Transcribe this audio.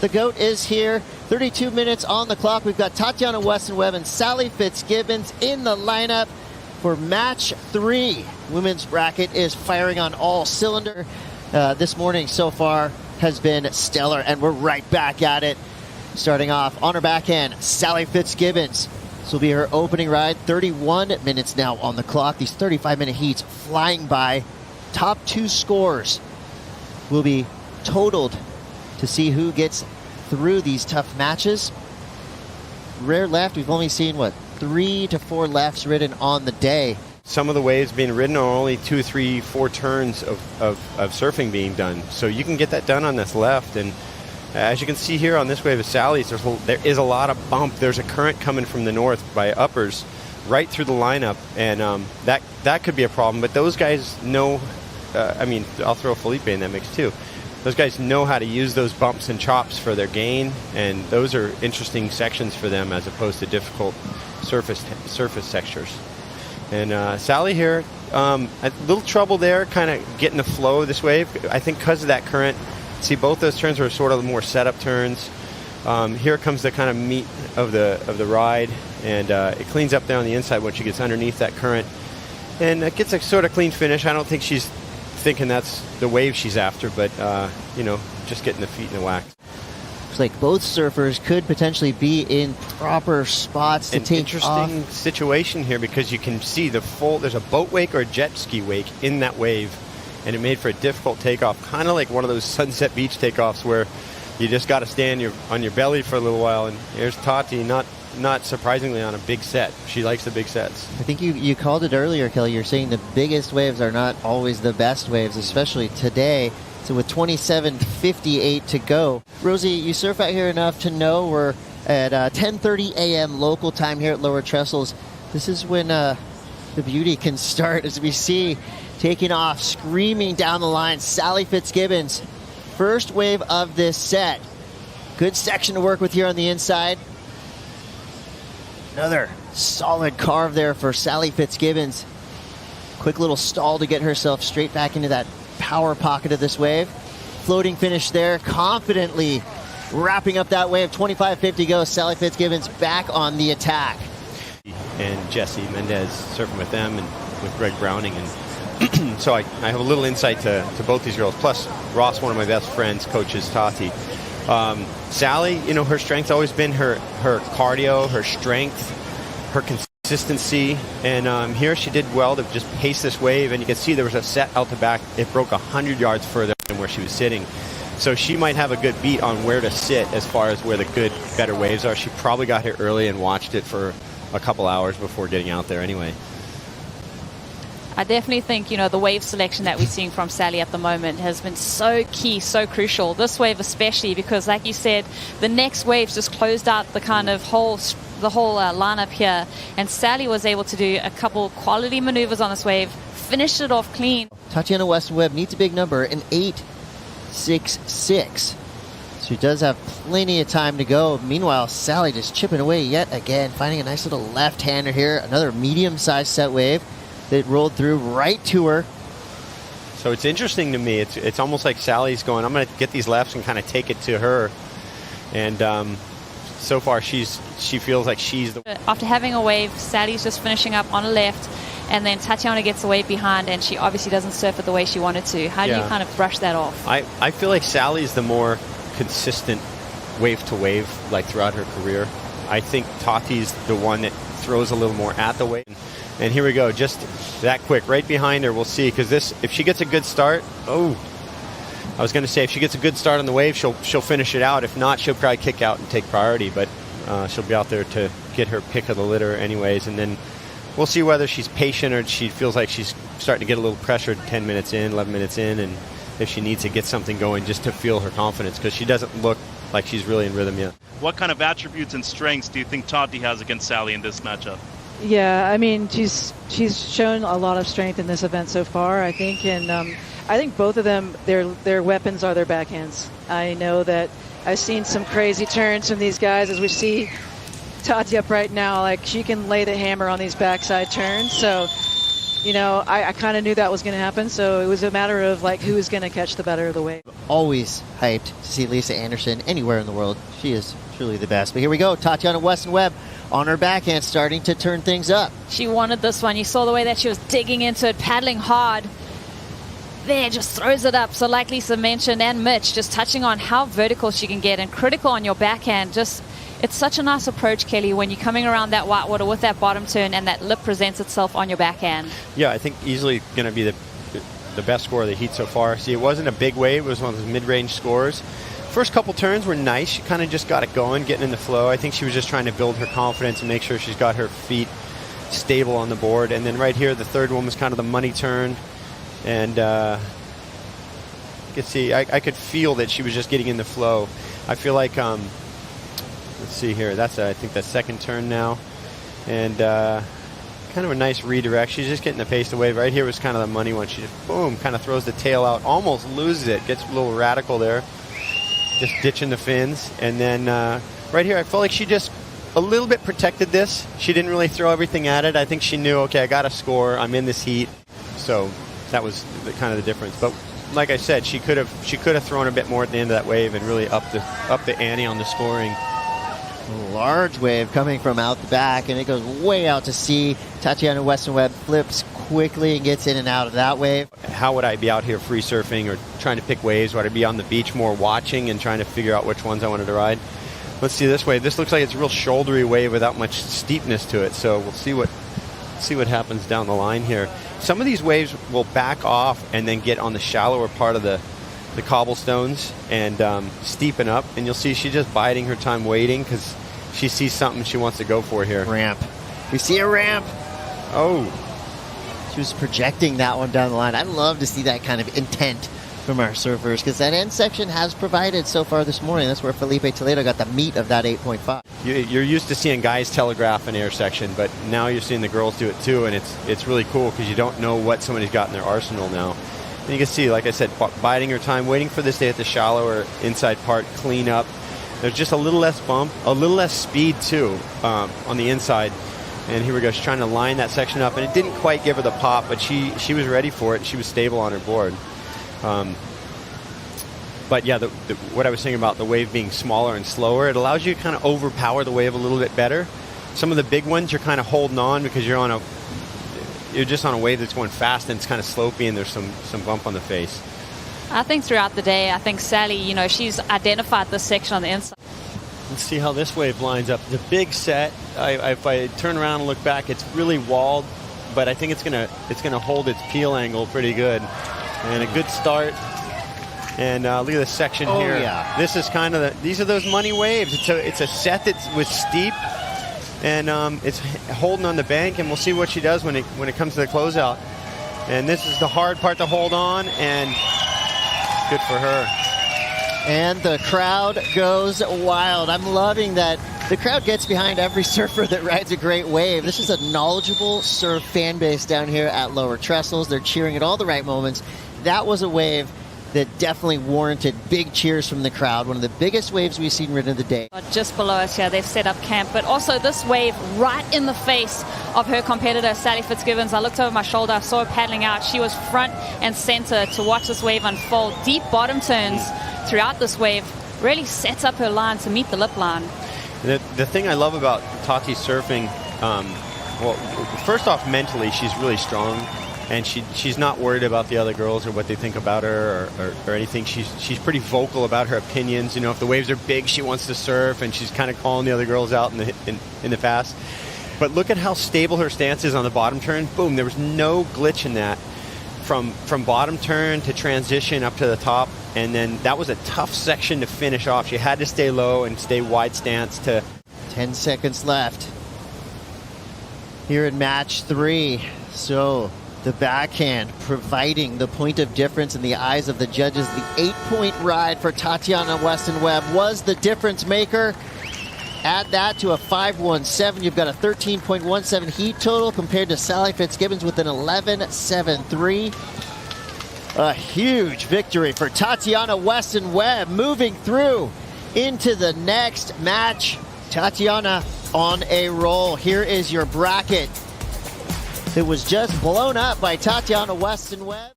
The GOAT is here. 32 minutes on the clock. We've got Tatiana Weston-Webb and Sally Fitzgibbons in the lineup for match 3. Women's bracket is firing on all cylinder. This morning so far has been stellar, and we're right back at it. Starting off on her backhand, Sally Fitzgibbons. This will be her opening ride. 31 minutes now on the clock. These 35-minute heats flying by. Top 2 scores will be totaled to see who gets through these tough matches. Rare left. We've only seen, 3 to 4 lefts ridden on the day. Some of the waves being ridden are only 2, 3, 4 turns of surfing being done. So you can get that done on this left. And as you can see here on this wave of Sally's, there is a lot of bump. There's a current coming from the north by uppers right through the lineup. And that could be a problem. But those guys know, I'll throw Felipe in that mix too. Those guys know how to use those bumps and chops for their gain, and those are interesting sections for them as opposed to difficult surface textures. And Sally here, a little trouble there, kind of getting the flow of this wave. I think because of that current. See, both those turns are sort of more setup turns. Here comes the kind of meat of the ride, and it cleans up there on the inside once she gets underneath that current, and it gets a sort of clean finish. I don't think she's thinking that's the wave she's after, but just getting the feet in the wax. Looks like both surfers could potentially be in proper spots to take off. Interesting situation here, because you can see there's a boat wake or a jet ski wake in that wave, and it made for a difficult takeoff, kind of like one of those Sunset Beach takeoffs where you just got to stand on your belly for a little while. And here's Tati, not surprisingly, on a big set. She likes the big sets. I think you called it earlier, Kelly. You're saying the biggest waves are not always the best waves, especially today. So with 27:58 to go. Rosie, you surf out here enough to know we're at 10:30 a.m. local time here at Lower Trestles. This is when the beauty can start, as we see taking off, screaming down the line, Sally Fitzgibbons. First wave of this set. Good section to work with here on the inside. Another solid carve there for Sally Fitzgibbons. Quick little stall to get herself straight back into that power pocket of this wave. Floating finish there, confidently wrapping up that wave. 25:50 goes. Sally Fitzgibbons back on the attack. And Jesse Mendez surfing with them and with Greg Browning. And so I have a little insight to both these girls. Plus, Ross, one of my best friends, coaches Tati. Sally, her strength's always been her cardio, her strength, her consistency. And here she did well to just pace this wave. And you can see there was a set out the back. It broke 100 yards further than where she was sitting. So she might have a good beat on where to sit as far as where the better waves are. She probably got here early and watched it for a couple hours before getting out there anyway. I definitely think, the wave selection that we're seeing from Sally at the moment has been so key, so crucial. This wave especially, because like you said, the next waves just closed out the kind of whole lineup here. And Sally was able to do a couple quality maneuvers on this wave, finished it off clean. Tatiana Weston-Webb needs a big number, an 8.66. She does have plenty of time to go. Meanwhile, Sally just chipping away yet again, finding a nice little left-hander here. Another medium-sized set wave that rolled through right to her. So it's interesting to me. It's almost like Sally's going, I'm going to get these lefts and kind of take it to her. And so far, she feels like she's the... After having a wave, Sally's just finishing up on a left, and then Tatiana gets a wave behind, and she obviously doesn't surf it the way she wanted to. How do you kind of brush that off? I feel like Sally's the more consistent wave to wave, like throughout her career. I think Tati's the one that throws a little more at the wave. And here we go, just that quick, right behind her. We'll see, because if she gets a good start, I was going to say if she gets a good start on the wave, she'll finish it out. If not, she'll probably kick out and take priority, but she'll be out there to get her pick of the litter anyways. And then we'll see whether she's patient or she feels like she's starting to get a little pressured 10 minutes in, 11 minutes in, and if she needs to get something going just to feel her confidence, because she doesn't look like she's really in rhythm yet. What kind of attributes and strengths do you think Tati has against Sally in this matchup? Yeah, she's shown a lot of strength in this event so far, I think, and I think both of them, their weapons are their backhands. I know that I've seen some crazy turns from these guys, as we see Tati up right now. Like, she can lay the hammer on these backside turns, so you know, I kind of knew that was going to happen. So it was a matter of like who was going to catch the better of the wave. Always hyped to see Lisa Anderson anywhere in the world. She is truly the best. But here we go. Tatiana Weston-Webb on her backhand, starting to turn things up. She wanted this one. You saw the way that she was digging into it, paddling hard. There, just throws it up. So like Lisa mentioned, and Mitch, just touching on how vertical she can get and critical on your backhand. Just, it's such a nice approach, Kelly, when you're coming around that whitewater with that bottom turn and that lip presents itself on your backhand. Yeah, I think easily going to be the best score of the heat so far. See, it wasn't a big wave. It was one of those mid-range scores. First couple turns were nice. She kind of just got it going, getting in the flow. I think she was just trying to build her confidence and make sure she's got her feet stable on the board. And then right here, the third one was kind of the money turn. And you could see, I could feel that she was just getting in the flow. I feel like, let's see here, that's I think the second turn now. And kind of a nice redirect. She's just getting the pace of the wave. Right here was kind of the money one. She just, boom, kind of throws the tail out, almost loses it, gets a little radical there. Just ditching the fins. And then right here, I felt like she just a little bit protected this. She didn't really throw everything at it. I think she knew, okay, I got to score. I'm in this heat. So that was kind of the difference. But like I said, she could have thrown a bit more at the end of that wave and really up the ante on the scoring. Large wave coming from out the back, and it goes way out to sea. Tatiana Weston-Webb flips quickly and gets in and out of that wave. How would I be out here free surfing or trying to pick waves? Would I be on the beach more watching and trying to figure out which ones I wanted to ride? Let's see this wave. This looks like it's a real shouldery wave without much steepness to it. So we'll see what happens down the line here. Some of these waves will back off and then get on the shallower part of the cobblestones and steepen up, and you'll see she's just biding her time waiting because she sees something she wants to go for here. Ramp. We see a ramp. Oh. She was projecting that one down the line. I'd love to see that kind of intent from our surfers because that end section has provided so far this morning. That's where Felipe Toledo got the meat of that 8.5. You're used to seeing guys telegraph an air section, but now you're seeing the girls do it too, and it's really cool because you don't know what somebody's got in their arsenal now. And you can see, like I said, biding her time, waiting for this to hit the shallower inside part, clean up. There's just a little less bump, a little less speed too on the inside. And here we go. She's trying to line that section up, and it didn't quite give her the pop, but she was ready for it, and she was stable on her board. But yeah, what I was saying about the wave being smaller and slower, it allows you to kind of overpower the wave a little bit better. Some of the big ones, you're kind of holding on because you're just on a wave that's going fast and it's kind of slopey and there's some bump on the face. I think throughout the day, I think Sally, she's identified this section on the inside. Let's see how this wave lines up. It's a big set. If I turn around and look back, it's really walled, but I think it's gonna hold its peel angle pretty good. And a good start. And look at this section here. Yeah. This is kind of these are those money waves. It's a set that was steep, and it's holding on the bank. And we'll see what she does when it comes to the closeout. And this is the hard part to hold on, and good for her. And the crowd goes wild. I'm loving that the crowd gets behind every surfer that rides a great wave. This is a knowledgeable surf fan base down here at Lower Trestles. They're cheering at all the right moments. That was a wave that definitely warranted big cheers from the crowd. One of the biggest waves we've seen ridden of the day. Just below us here, they've set up camp, but also this wave right in the face of her competitor, Sally Fitzgibbons. I looked over my shoulder, I saw her paddling out. She was front and center to watch this wave unfold. Deep bottom turns throughout this wave really sets up her line to meet the lip line. The thing I love about Tati's surfing, well, first off, mentally, she's really strong. And she's not worried about the other girls or what they think about her or anything. She's pretty vocal about her opinions. If the waves are big, she wants to surf, and she's kind of calling the other girls out in the past. But look at how stable her stance is on the bottom turn. Boom, there was no glitch in that. From bottom turn to transition up to the top, and then that was a tough section to finish off. She had to stay low and stay wide stance to... 10 seconds left here in match 3. So the backhand providing the point of difference in the eyes of the judges. The 8-point ride for Tatiana Weston-Webb was the difference maker. Add that to a 5.17. You've got a 13.17 heat total compared to Sally Fitzgibbons with an 11.73. A huge victory for Tatiana Weston-Webb, moving through into the next match. Tatiana on a roll. Here is your bracket. that was just blown up by Tatiana Weston-Webb.